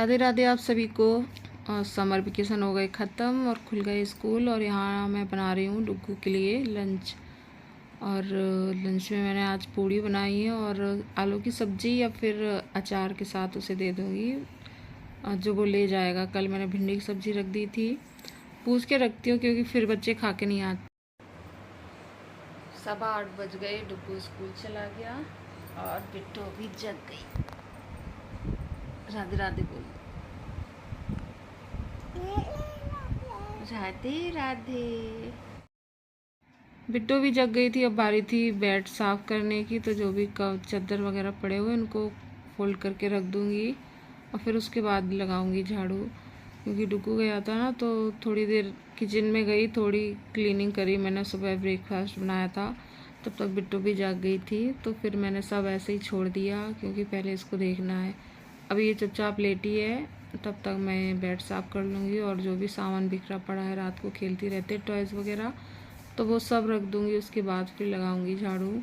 राधे राधे आप सभी को। समर वेकेशन हो गए ख़त्म और खुल गए स्कूल। और यहाँ मैं बना रही हूँ डुग्गू के लिए लंच। और लंच में मैंने आज पूड़ी बनाई है और आलू की सब्ज़ी या फिर अचार के साथ उसे दे दूँगी जो वो ले जाएगा। कल मैंने भिंडी की सब्ज़ी रख दी थी, पूछ के रखती हूँ क्योंकि फिर बच्चे खा के नहीं आते। 8:15 बज गए, डुग्गू स्कूल चला गया और बिट्टू भी जग गई। राधे राधे बोल। राधे राधे। बिट्टू भी जग गई थी। अब बारी थी बेड साफ़ करने की, तो जो भी चादर वगैरह पड़े हुए उनको फोल्ड करके रख दूँगी और फिर उसके बाद लगाऊंगी झाड़ू। क्योंकि डुग्गू गया था ना, तो थोड़ी देर किचन में गई, थोड़ी क्लीनिंग करी। मैंने सुबह ब्रेकफास्ट बनाया था, तब तक बिट्टू भी जाग गई थी, तो फिर मैंने सब ऐसे ही छोड़ दिया क्योंकि पहले इसको देखना है। अभी ये चुपचाप लेटी है, तब तक मैं बेड साफ़ कर लूँगी और जो भी सामान बिखरा पड़ा है, रात को खेलती रहते टॉयज़ वगैरह, तो वो सब रख दूँगी। उसके बाद फिर लगाऊँगी झाड़ू।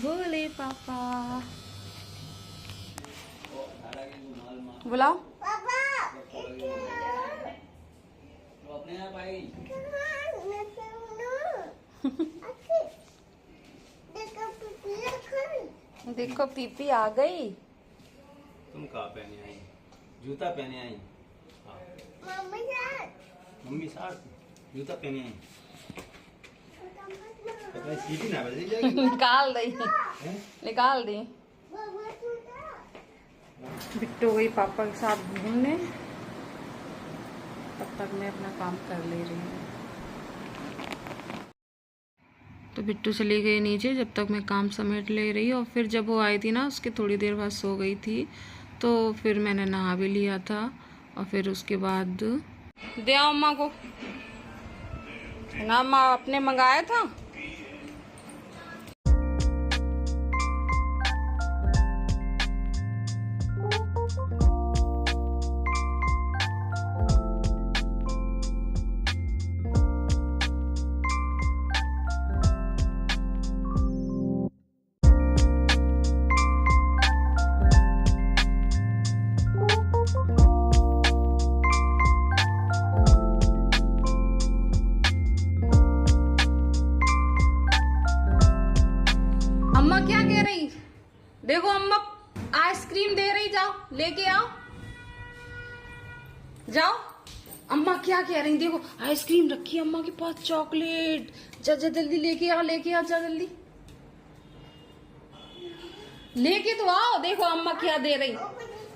बोले पापा, बुलाओ पापा। देखो पीपी आ गई। तुम कहाँ पहने आई? जूता पहने आई? मम्मी साथ जूता पहने आई। सीटी ना बज जाएगी। निकाल दी, निकाल दी। बिट्टू गई पापा के साथ घूमने, तब तक मैं अपना काम कर ले रही हूँ। तो बिट्टू चली गई नीचे, जब तक मैं काम समेट ले रही। और फिर जब वो आई थी ना, उसके थोड़ी देर बाद सो गई थी, तो फिर मैंने नहा भी लिया था। और फिर उसके बाद दे आओ अम्मा को ना, अम्मा आपने मंगाया था। अम्मा क्या कह रही? देखो अम्मा आइसक्रीम दे रही, जाओ लेके आओ, जाओ। अम्मा क्या कह रही? देखो आइसक्रीम रखी है अम्मा के पास, चॉकलेट। जा जा जल्दी लेके आओ, लेके आओ, जा जल्दी लेके तो आओ। देखो अम्मा क्या दे रही,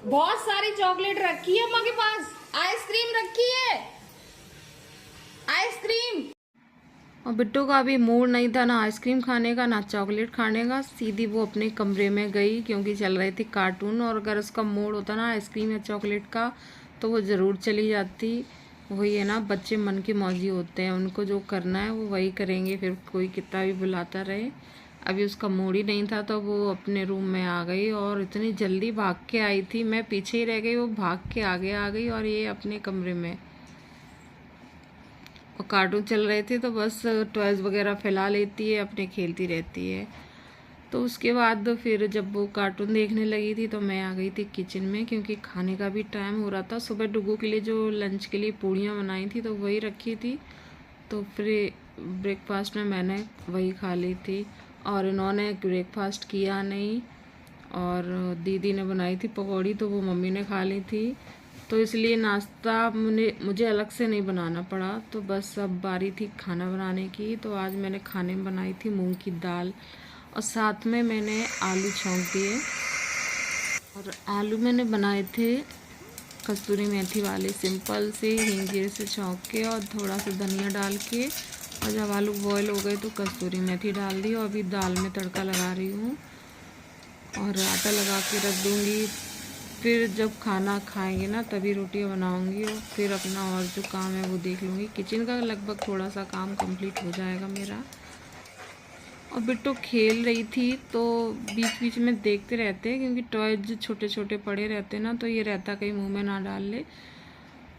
बहुत सारी चॉकलेट रखी है अम्मा के पास, आइसक्रीम रखी है, आइसक्रीम। और बिट्टू का अभी मूड नहीं था ना आइसक्रीम खाने का ना चॉकलेट खाने का। सीधी वो अपने कमरे में गई क्योंकि चल रही थी कार्टून। और अगर उसका मूड होता ना आइसक्रीम या चॉकलेट का, तो वो ज़रूर चली जाती। वही है ना, बच्चे मन की मौजी होते हैं, उनको जो करना है वो वही करेंगे, फिर कोई कितना भी बुलाता रहे। अभी उसका मूड ही नहीं था, तो वो अपने रूम में आ गई और इतनी जल्दी भाग के आई थी। मैं पीछे ही रह गई, वो भाग के आगे आ गई और ये अपने कमरे में। और कार्टून चल रहे थे तो बस टॉयज़ वगैरह फैला लेती है, अपने खेलती रहती है। तो उसके बाद फिर जब वो कार्टून देखने लगी थी, तो मैं आ गई थी किचन में क्योंकि खाने का भी टाइम हो रहा था। सुबह डुग्गू के लिए जो लंच के लिए पूड़ियाँ बनाई थी, तो वही रखी थी, तो फिर ब्रेकफास्ट में मैंने वही खा ली थी। और इन्होंने ब्रेकफास्ट किया नहीं, और दीदी ने बनाई थी पकौड़ी, तो वो मम्मी ने खा ली थी। तो इसलिए नाश्ता मुझे अलग से नहीं बनाना पड़ा। तो बस अब बारी थी खाना बनाने की। तो आज मैंने खाने में बनाई थी मूंग की दाल और साथ में मैंने आलू छौंक दिए। और आलू मैंने बनाए थे कस्तूरी मेथी वाले, सिंपल से हींग जीरे से छौंक के और थोड़ा सा धनिया डाल के और जब आलू बॉयल हो गए तो कस्तूरी मेथी डाल दी और अभी दाल में तड़का लगा रही हूँ और आटा लगा के रख दूँगी। फिर जब खाना खाएंगे ना तभी रोटियां बनाऊंगी और फिर अपना और जो काम है वो देख लूँगी। किचन का लगभग थोड़ा सा काम कंप्लीट हो जाएगा मेरा। और बिट्टो खेल रही थी तो बीच बीच में देखते रहते हैं, क्योंकि टॉयज छोटे छोटे पड़े रहते हैं ना, तो ये रहता कहीं मुंह में ना डाल ले।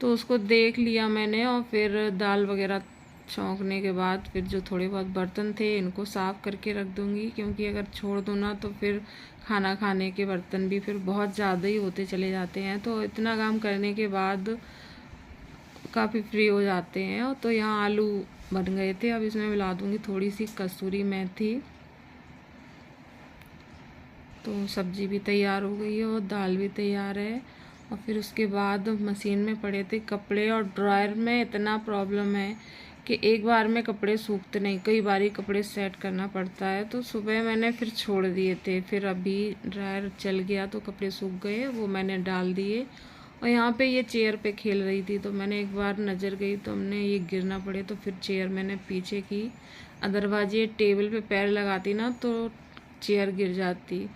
तो उसको देख लिया मैंने और फिर दाल वगैरह छौंकने के बाद फिर जो थोड़े बहुत बर्तन थे इनको साफ़ करके रख दूँगी, क्योंकि अगर छोड़ दूँ ना तो फिर खाना खाने के बर्तन भी फिर बहुत ज़्यादा ही होते चले जाते हैं। तो इतना काम करने के बाद काफ़ी फ्री हो जाते हैं। और तो यहाँ आलू बन गए थे, अब इसमें मिला दूँगी थोड़ी सी कसूरी मेथी। तो सब्ज़ी भी तैयार हो गई है और दाल भी तैयार है। और फिर उसके बाद मशीन में पड़े थे कपड़े और ड्रायर में इतना प्रॉब्लम है कि एक बार में कपड़े सूखते नहीं, कई बारी कपड़े सेट करना पड़ता है। तो सुबह मैंने फिर छोड़ दिए थे, फिर अभी ड्रायर चल गया तो कपड़े सूख गए, वो मैंने डाल दिए। और यहाँ पे ये चेयर पे खेल रही थी तो मैंने एक बार नज़र गई तो हमने ये गिरना पड़े, तो फिर चेयर मैंने पीछे की। अदरवाइज ये टेबल पे पैर लगाती ना तो चेयर गिर जाती।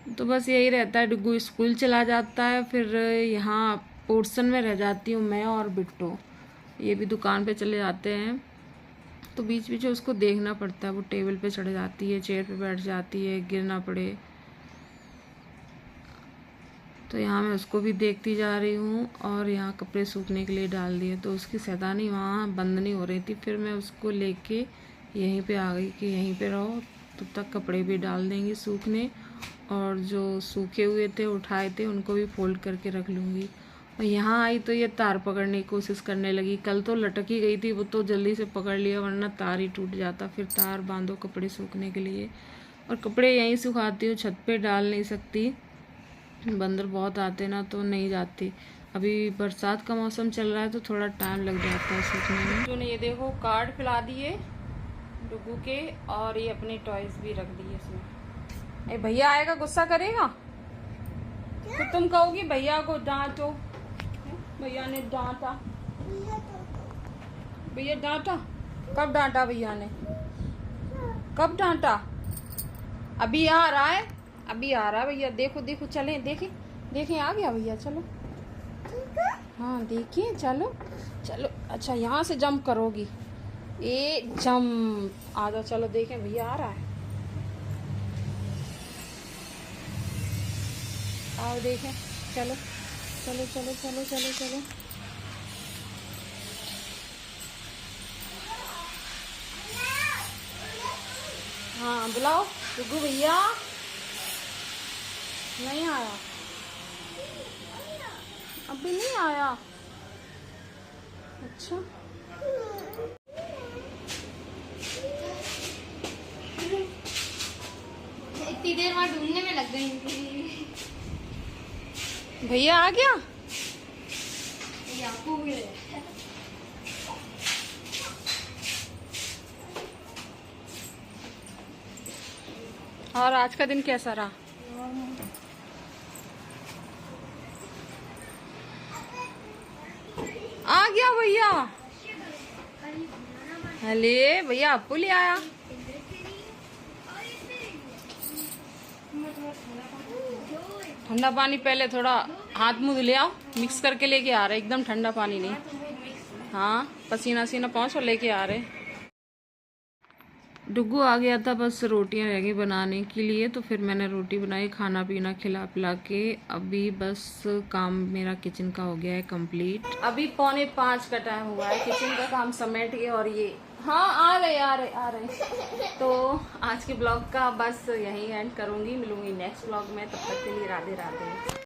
तो बस यही रहता है, डुग्गू स्कूल चला जाता है, फिर यहाँ पोर्शन में रह जाती हूँ मैं और बिट्टो। ये भी दुकान पे चले जाते हैं तो बीच बीच में उसको देखना पड़ता है। वो टेबल पे चढ़ जाती है, चेयर पे बैठ जाती है, गिरना पड़े। तो यहाँ मैं उसको भी देखती जा रही हूँ और यहाँ कपड़े सूखने के लिए डाल दिए। तो उसकी शैतानी वहाँ बंद नहीं हो रही थी, फिर मैं उसको लेके यहीं पे आ गई कि यहीं पे रहो, तब तक कपड़े भी डाल देंगी सूखने। और जो सूखे हुए थे उठाए थे उनको भी फोल्ड करके रख लूँगी। और यहाँ आई तो ये तार पकड़ने की कोशिश करने लगी। कल तो लटक ही गई थी, वो तो जल्दी से पकड़ लिया, वरना तार ही टूट जाता। फिर तार बांधो कपड़े सूखने के लिए। और कपड़े यहीं सुखाती हूँ, छत पे डाल नहीं सकती, बंदर बहुत आते ना तो नहीं जाती। अभी बरसात का मौसम चल रहा है तो थोड़ा टाइम लग जाता है सूखने में। तो ये देखो कार्ड फैला दिए डुग्गू के और ये अपने टॉयज भी रख दिए इसमें। ए भैया आएगा गुस्सा करेगा तो तुम कहोगी भैया को डांटो। भैया ने डांटा, भैया डांटा, कब डांटा भैया ने, कब डांटा? अभी आ रहा है, अभी आ रहा है भैया। देखो देखो, चले देखे देखे, आ गया भैया। चलो हाँ देखिए, चलो चलो। अच्छा यहाँ से जंप करोगी, ए जंप, आ जाओ। चलो देखें भैया आ रहा है, आओ देखें। चलो चलो चलो चलो चलो चलो। हाँ बुलाओ डुग्गू भैया। नहीं आया, अभी नहीं आया। अच्छा इतनी देर वहाँ ढूंढने में लग गई। भैया आ गया। और आज का दिन कैसा रहा? आ गया भैया। अरे भैया आपको ले आया। ठंडा पानी पहले थोड़ा हाथ मुंह ले आओ, मिक्स करके लेके आ रहे, एकदम ठंडा पानी नहीं। हाँ पसीना सीना पहुँच और लेके आ रहे। डुग्गू आ गया था, बस रोटियां रह गई बनाने के लिए, तो फिर मैंने रोटी बनाई, खाना पीना खिला पिला के अभी बस काम मेरा किचन का हो गया है कंप्लीट। अभी 4:45 का टाइम हुआ है, किचन का काम समेट के और ये हाँ आ रहे। तो आज के ब्लॉग का बस यही एंड करूँगी, मिलूंगी नेक्स्ट ब्लॉग में, तब तक के लिए राधे राधे।